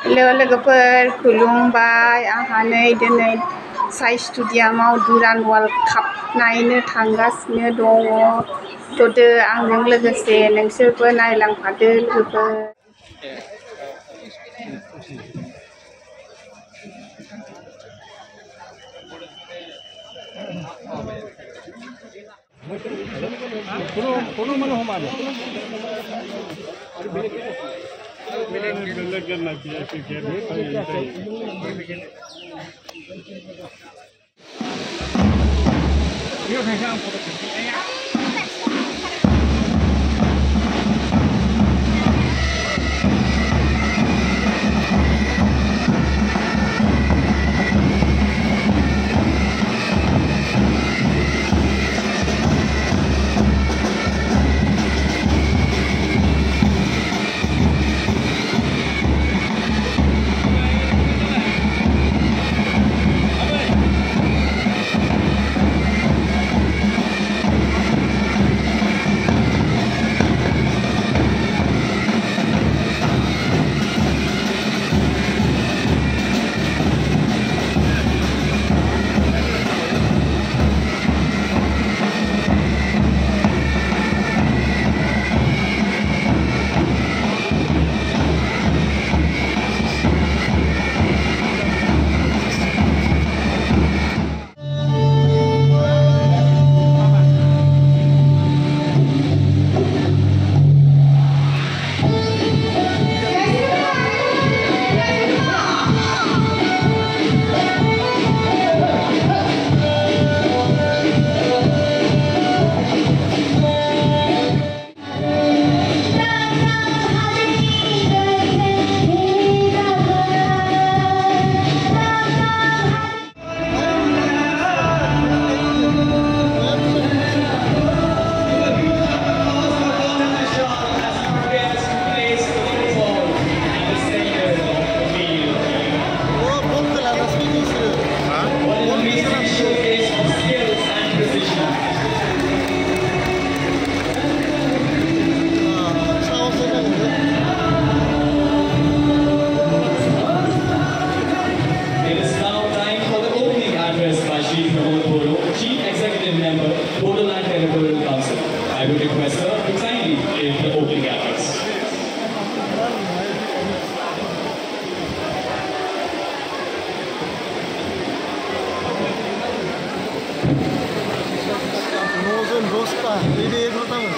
लोगोफोर खुलुमबाय आंहा नै दिनै साइ स्टुडियामाव दुरान्ड वर्ल्ड काप नायनो थांगासिनो दङ फैदो आंजों लोगोसे नोंसोरबो नायलांफादो लोगोफोर I would request her to kindly give the opening address. Northern Rosta, ini pertama.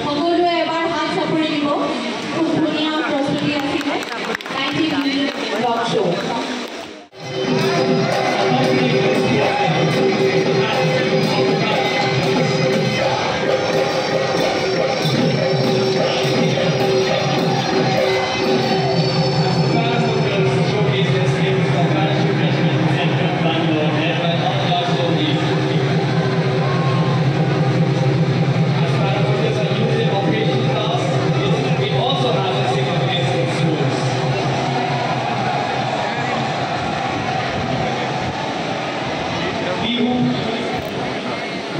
সকলোৱে এবাৰ হাত চাপৰি দিব খুব ধুনীয়া প্ৰস্তুতি আছিলে 90 মিনিট ব্লগ শ্ব'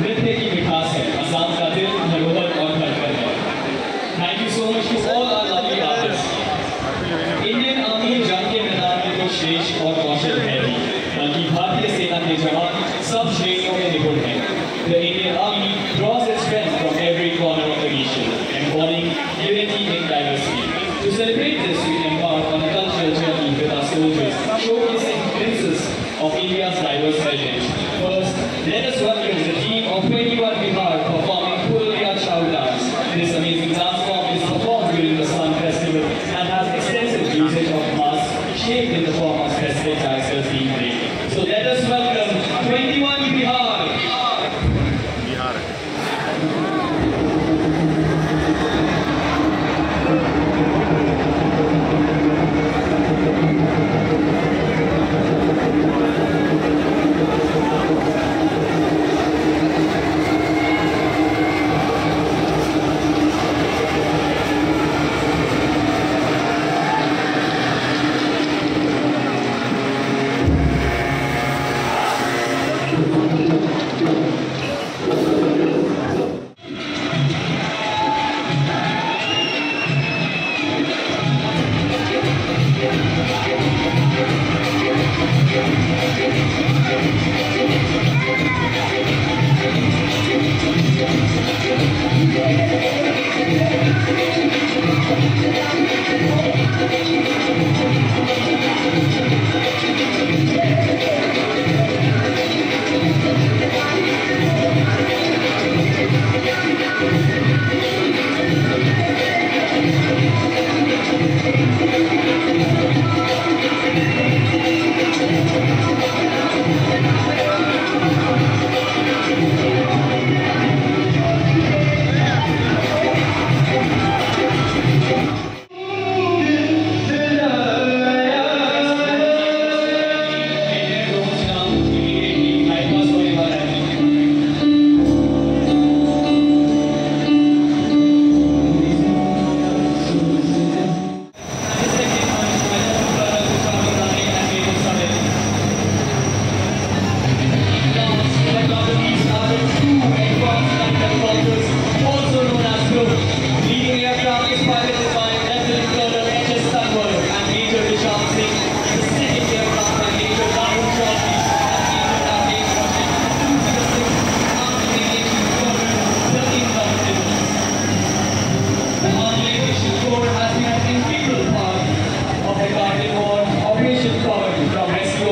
नृत्य की मिठास है असम का दिल धरोहर और धड़कन है thank you so much to all our lovely artist Indian army जंग के मैदान में तो श्रेष्ठ और कौशल है ही बल्कि भारतीय सेना के जवान सब श्रेणियों में निपुण हैं The Indian Army draws its strength from every corner of the nation, embodying unity in diversity. To celebrate this, we embark on a cultural journey with our soldiers, showcasing glimpses of India's diverse heritage. First, let us welcome the team of 21 Bihar performing Purlia Chow dance. This amazing dance form is performed during the Sun Festival and has extensive usage of masks shaped in the form of specific characters being played. So let us welcome 21 Bihar. Bihar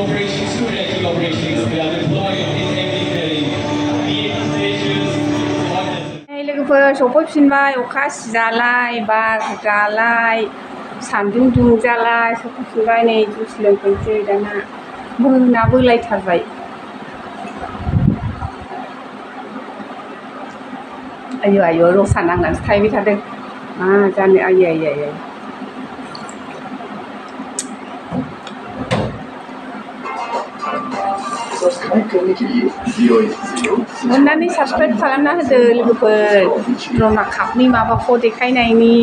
operations to rescue operations. They are deployed in every terrain, be it stations, ordnance. लोगोफोर सफैफिनबाय अखा सिजालाय बार जालाय सान्दुं दुंजालाय सफैफिनबाय नै juice लोंफैनोसै दाना मोनाबोलायथारबाय आयौ आयौ रसा नांनानैसो थाहैबाय थादों मा जानो आयै आयै आयै अननानै साबसक्राइब खालामना होदो लोगोफोर ड्रामा कापनि माबाखौ देखायनायनि